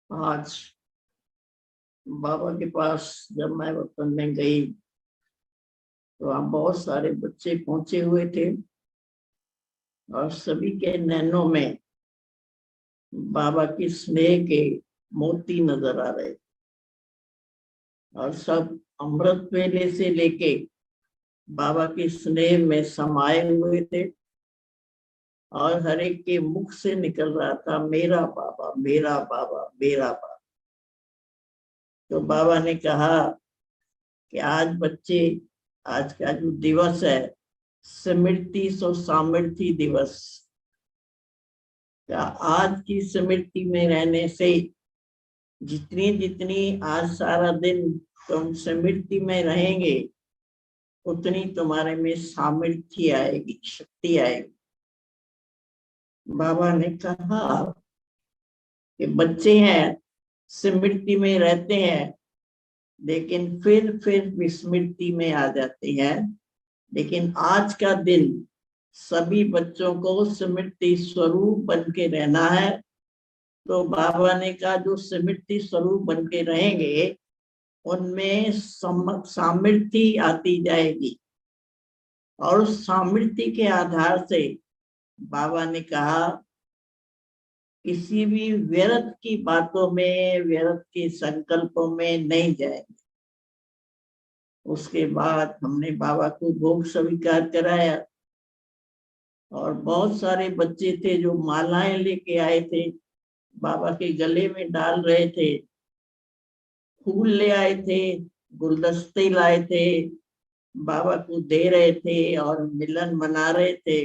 आज बाबा के पास जब मैं वतन में गई तो वहाँ बहुत सारे बच्चे पहुंचे हुए थे और सभी के नैनों में बाबा की स्नेह के मोती नजर आ रहे थे और सब अमृत वेले से लेके बाबा की स्नेह में समाये हुए थे और हर एक के मुख से निकल रहा था, मेरा बाबा, मेरा बाबा, मेरा बाबा। तो बाबा ने कहा कि आज बच्चे, आज का जो दिवस है स्मृति सो सामर्थ्य दिवस का, आज की स्मृति में रहने से जितनी जितनी आज सारा दिन तुम स्मृति में रहेंगे उतनी तुम्हारे में सामर्थ्य आएगी, शक्ति आएगी। बाबा ने कहा कि बच्चे हैं, स्मृति में रहते हैं लेकिन फिर विस्मृति में आ जाते हैं, लेकिन आज का दिन सभी बच्चों को स्मृति स्वरूप बन के रहना है। तो बाबा ने कहा जो स्मृति स्वरूप बन के रहेंगे उनमें सामर्थ्य आती जाएगी और उस सामर्थ्य के आधार से बाबा ने कहा किसी भी व्यर्थ की बातों में, व्यर्थ के संकल्पों में नहीं जाएंगे। उसके बाद हमने बाबा को भोग स्वीकार कराया और बहुत सारे बच्चे थे जो मालाएं लेके आए थे, बाबा के गले में डाल रहे थे, फूल ले आए थे, गुलदस्ते लाए थे, बाबा को दे रहे थे और मिलन मना रहे थे,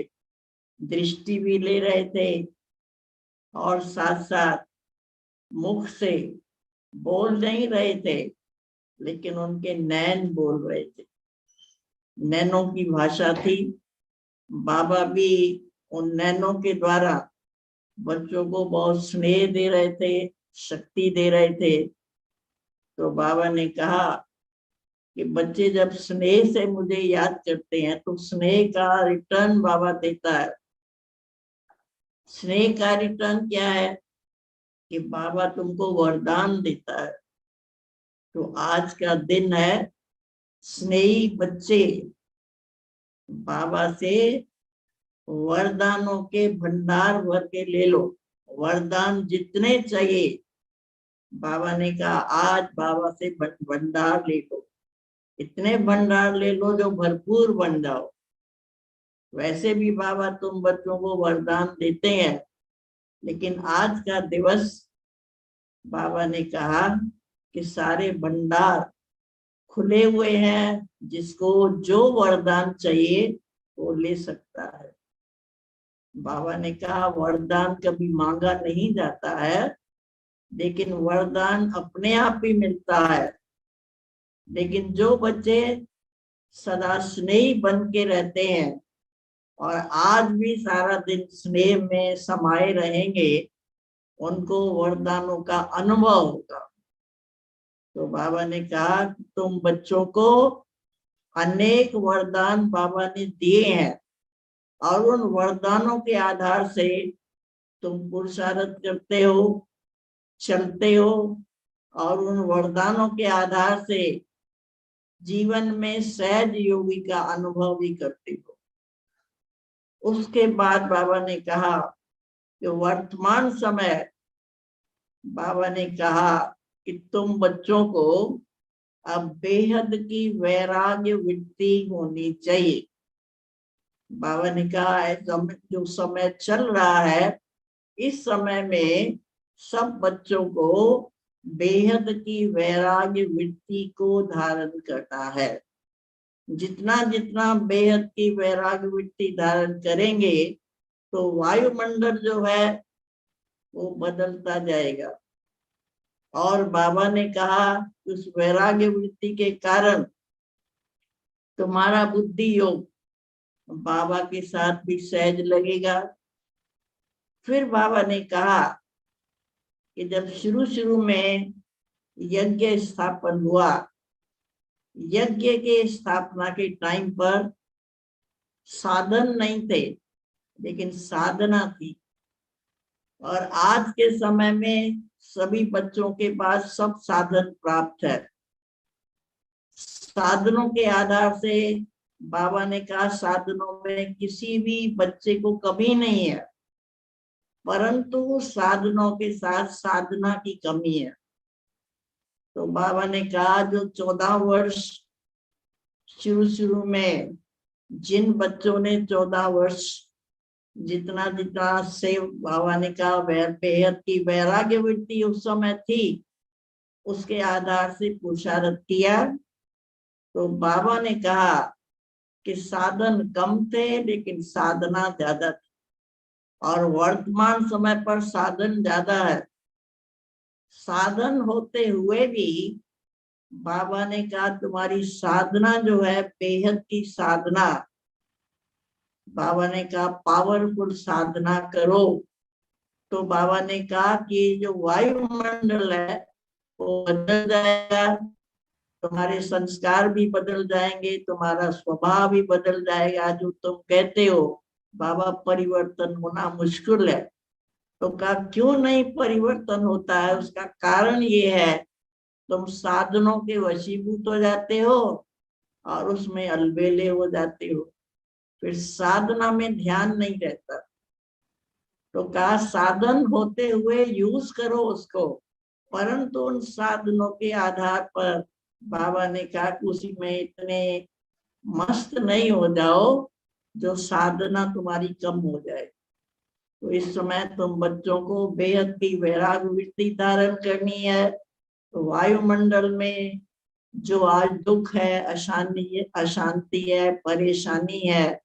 दृष्टि भी ले रहे थे और साथ साथ मुख से बोल नहीं रहे थे लेकिन उनके नैन बोल रहे थे, नैनों की भाषा थी। बाबा भी उन नैनों के द्वारा बच्चों को बहुत स्नेह दे रहे थे, शक्ति दे रहे थे। तो बाबा ने कहा कि बच्चे जब स्नेह से मुझे याद करते हैं तो स्नेह का रिटर्न बाबा देता है। स्नेह का रिटर्न क्या है कि बाबा तुमको वरदान देता है। तो आज का दिन है, स्नेही बच्चे बाबा से वरदानों के भंडार भर के ले लो, वरदान जितने चाहिए। बाबा ने कहा आज बाबा से भंडार ले लो, इतने भंडार ले लो जो भरपूर बन जाओ। वैसे भी बाबा तुम बच्चों को वरदान देते हैं, लेकिन आज का दिवस बाबा ने कहा कि सारे भंडार खुले हुए हैं, जिसको जो वरदान चाहिए वो ले सकता है। बाबा ने कहा वरदान कभी मांगा नहीं जाता है, लेकिन वरदान अपने आप ही मिलता है। लेकिन जो बच्चे सदा स्नेही बन के रहते हैं और आज भी सारा दिन स्नेह में समाये रहेंगे, उनको वरदानों का अनुभव होगा। तो बाबा ने कहा कि तुम बच्चों को अनेक वरदान बाबा ने दिए हैं और उन वरदानों के आधार से तुम पुरुषार्थ करते हो, चलते हो और उन वरदानों के आधार से जीवन में सहज योगी का अनुभव भी करते हो। उसके बाद बाबा ने कहा कि वर्तमान समय, बाबा ने कहा कि तुम बच्चों को अब बेहद की वैराग्य वृत्ति होनी चाहिए। बाबा ने कहा जो समय चल रहा है, इस समय में सब बच्चों को बेहद की वैराग्य वृत्ति को धारण करना है। जितना जितना बेहद की वैराग्य वृत्ति धारण करेंगे तो वायुमंडल जो है वो बदलता जाएगा। और बाबा ने कहा उस वैराग्य वृत्ति के कारण तुम्हारा बुद्धि योग बाबा के साथ भी सहज लगेगा। फिर बाबा ने कहा कि जब शुरू शुरू में यज्ञ स्थापन हुआ, यज्ञ के स्थापना के टाइम पर साधन नहीं थे लेकिन साधना थी। और आज के समय में सभी बच्चों के पास सब साधन प्राप्त है। साधनों के आधार से बाबा ने कहा साधनों में किसी भी बच्चे को कमी नहीं है, परंतु साधनों के साथ साधना की कमी है। तो बाबा ने कहा जो 14 वर्ष शुरू में जिन बच्चों ने 14 वर्ष जितना जितना से बाबा ने कहा बेहद की वैराग्य वृत्ति उस समय थी, उसके आधार से पुरुषार्थ किया। तो बाबा ने कहा कि साधन कम थे लेकिन साधना ज्यादा थी, और वर्तमान समय पर साधन ज्यादा है। साधन होते हुए भी बाबा ने कहा तुम्हारी साधना जो है बेहद की साधना, बाबा ने कहा पावरफुल साधना करो। तो बाबा ने कहा कि जो वायुमंडल है वो बदल जाएगा, तुम्हारे संस्कार भी बदल जाएंगे, तुम्हारा स्वभाव भी बदल जाएगा। जो तुम कहते हो बाबा परिवर्तन होना मुश्किल है, तो कहा क्यों नहीं परिवर्तन होता है? उसका कारण ये है तुम साधनों के वशीभूत हो जाते हो और उसमें अलबेले हो जाते हो, फिर साधना में ध्यान नहीं रहता। तो कहा साधन होते हुए यूज करो उसको, परंतु उन साधनों के आधार पर बाबा ने कहा कि उसी में इतने मस्त नहीं हो जाओ जो साधना तुम्हारी कम हो जाए। तो इस समय तुम बच्चों को बेहद की वैराग्य वृत्ति धारण करनी है। तो वायुमंडल में जो आज दुख है, अशांति है, परेशानी है,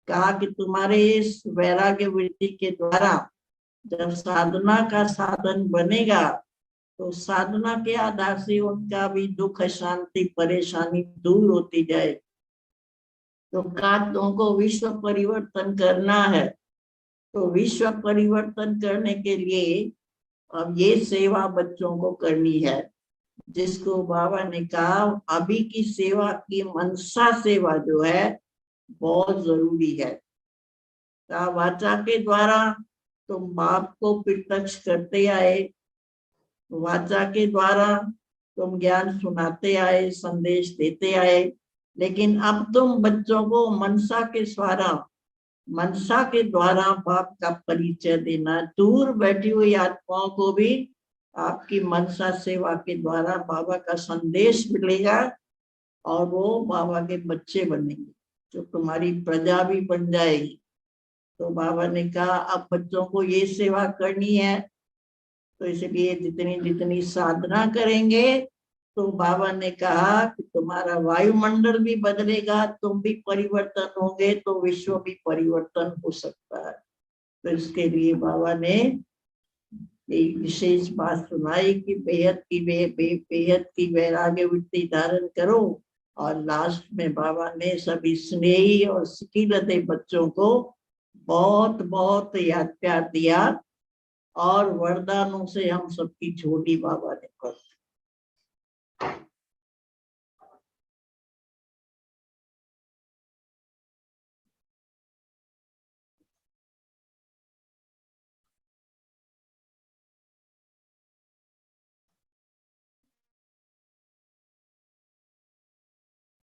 कहा कि तुम्हारे इस वैराग्य वृत्ति के द्वारा जब साधना का साधन बनेगा तो साधना के आधार से उनका भी दुख, अशांति, परेशानी दूर होती जाए। तो कहा तुमको विश्व परिवर्तन करना है। तो विश्व परिवर्तन करने के लिए अब ये सेवा बच्चों को करनी है, जिसको बाबा ने कहा अभी की सेवा की मनसा सेवा जो है बहुत जरूरी है। कहा वाचा के द्वारा तुम बाप को प्रत्यक्ष करते आए, वाचा के द्वारा तुम ज्ञान सुनाते आए, संदेश देते आए, लेकिन अब तुम बच्चों को मनसा के द्वारा बाप का परिचय देना। दूर बैठी हुई आत्माओं को भी आपकी मनसा सेवा के द्वारा बाबा का संदेश मिलेगा और वो बाबा के बच्चे बनेंगे, जो तुम्हारी प्रजा भी बन जाएगी। तो बाबा ने कहा अब बच्चों को ये सेवा करनी है, तो इसलिए जितनी जितनी साधना करेंगे तो बाबा ने कहा कि तुम्हारा वायुमंडल भी बदलेगा, तुम भी परिवर्तन होंगे, तो विश्व भी परिवर्तन हो सकता है। तो इसके लिए बाबा ने एक विशेष बात सुनाई कि बेहद की वैराग्य वृत्ति धारण करो। और लास्ट में बाबा ने सभी स्नेही और सिकीलते बच्चों को बहुत बहुत याद प्यार दिया और वरदानों से हम सबकी झोली बाबा ने कर